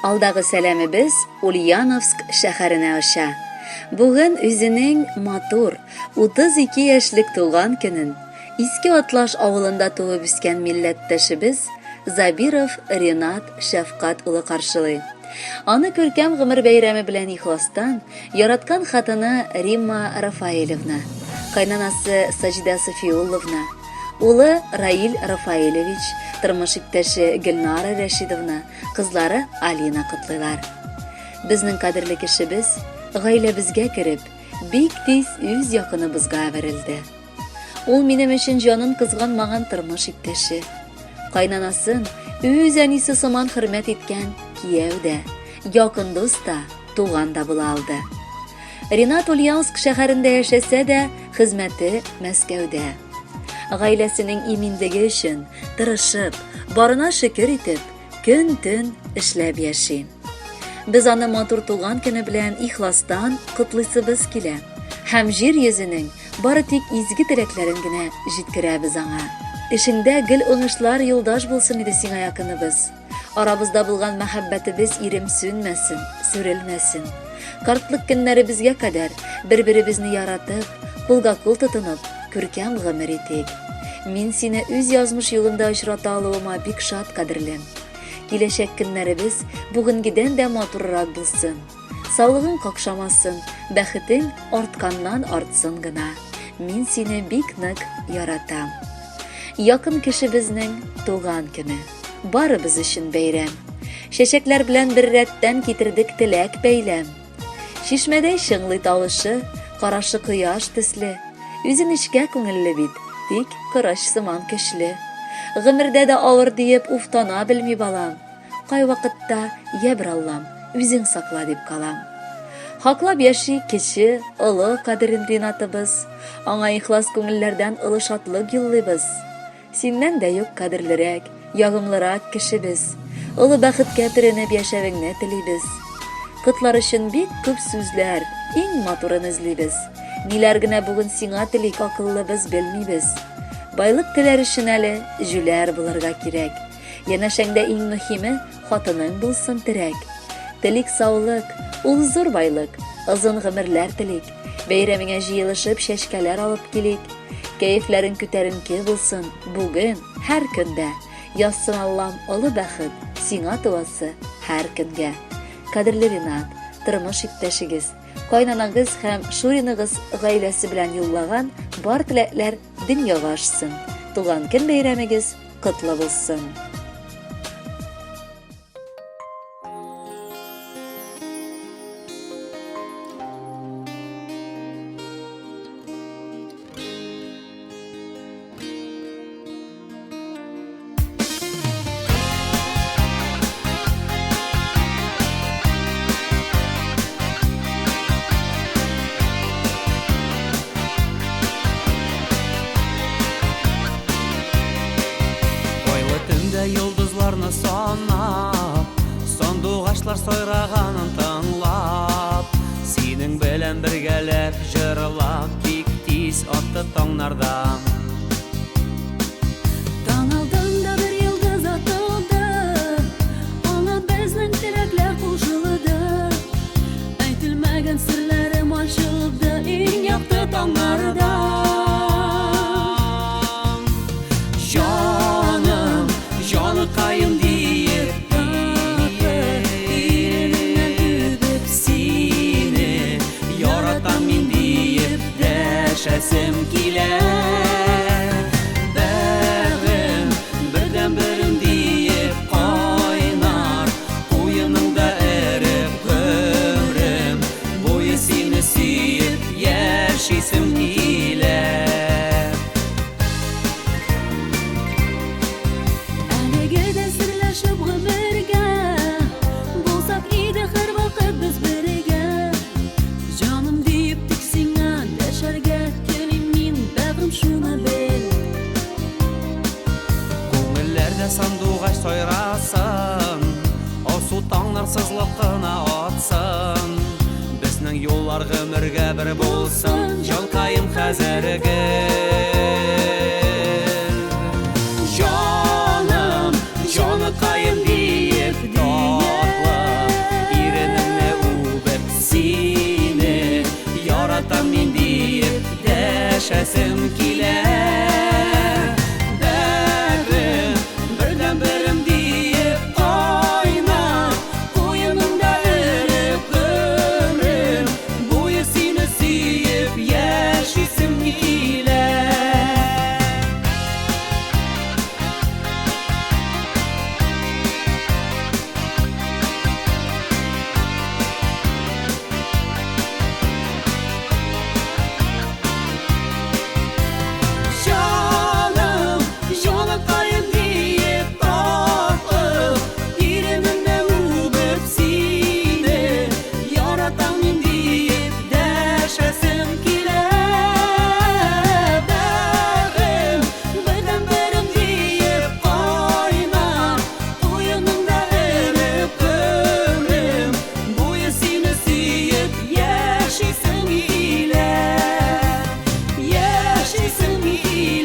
Алдагы сәламебез Ульяновск шәһәренә аша. Бүген үзенең матур 32 яшьлек туган көнен Иске Атлаш авылында туып үскән милләттәшебез Забиров Ринат Шәфкать улы каршылый. Аны күркәм гомер бәйрәме белән ихластан яраткан хатыны Римма Рафаэлевна, кайнанасы Саҗидә Софиулловна, улы Раил Рафаэлевич, тормыш иптәше Гөлнара Рәшидовна, кызлары Алина котлыйлар. Безнең кадерле кешебез гаиләбезгә кереп, бик тиз үз якыныбызга әверелде. Ул минем өчен җанын кызганмаган тормыш иптәше, кайнанасын үз әнисе сыман хөрмәт иткән кияү дә, якын дус та, туган да була алды. Ринат Ульяновск шәһәрендә яшәсә дә, хезмәте Мәскәүдә. Гаиләсенең иминлеге өчен тырышып, барына шөкер итеп, көн-төн эшләп яши. Без аны матур туган көне белән ихластан котлыйсыбыз килә. Һәм җир йөзенең бары тик изге теләкләрен генә җиткерәбез аңа. Эшеңдә гел уңышлар юлдаш булсын иде сиңа якыныбыз. Арабызда булган мәхәббәтебез ирем сүнмәсен, сүрелмәсен. Картлык көннәребезгә кадәр бер-беребезне яратып, кулга-кул тотынып, күркәм гомер итик. Мин сине үз язмыш юлында очрата алуыма бик шат, кадерлем. Киләчәк көннәребез бүгенгедән дә матуррак булсын. Саулыгың какшамасын, бәхетең артканнан артсын гына. Мин сине бик нык яратам. Якын кешебезнең туган көне. Барыбыз өчен бәйрәм. Чәчәкләр белән бер рәттән китердек теләк бәйләм. Чишмәдәй шыңлый тавышы, карашы кояш төсле. Үзен эшкә күңелле бит, тик кораш сыман көчле. Гомердә дә авыр диеп уфтана белми балам. Кай вакытта ябр Аллам, үзең сакла дип калам. Хаклап яши кеше, олы кадерен Ринатыбыз. Аңа ихлас күңелләрдән олы шатлык юллыйбыз. Синнән дә юк кадерлерәк, ягымлырак кешебез. Олы бәхеткә төренеп яшәвеңне телибез. Кытлар өчен бик күп сүзләр, иң матурын эзлибез. Ниләр генә бүген сиңа телик акыллы без белмибез. Байлык теләр өчен әле җүләр булырга кирәк. Янәшәңдә иң мөһиме хатының булсын терәк. Телик саулык, ул зур байлык, озын гомерләр телик. Бәйрәмеңә җыелышып чәчкәләр алып килик. Кәефләрең күтәренке булсын бүген, һәр көндә. Язсын Аллам олы бәхет сиңа туасы һәр көнгә. Кадерле Ринат, тормыш иптәшегез, кайнанагыз һәм Шуриныгыз гаиләсе белән юллаган бар теләкләр дөньяга ашсын. Туган көн бәйрәмегез котлы булсын. Йолдызларны санап, сандугачлар сайраганын тыңлап, синең белән бергәләп җырлап, бик тиз атты таңнардан. Таң алдында бер йолдыз атылды, аңа безнең теләкләр кушылды. Әйтелмәгән серләрем ачылды иң якты таңнарда. Җаныкаем диеп, иреннән үбеп сине, яратам мин диеп дәшәсем килә. Бәгым, бердән-берем диеп кайнар, куеныңда эреп гомрем, буе сине сөеп яшисем килә. Сандугач сайрасын, алсу таңнар сызлап кына атсын. Безнең юллар гомергә бер булсын, җанкаем хәзерге. Җаным, җаныкаем диеп татлы исем килә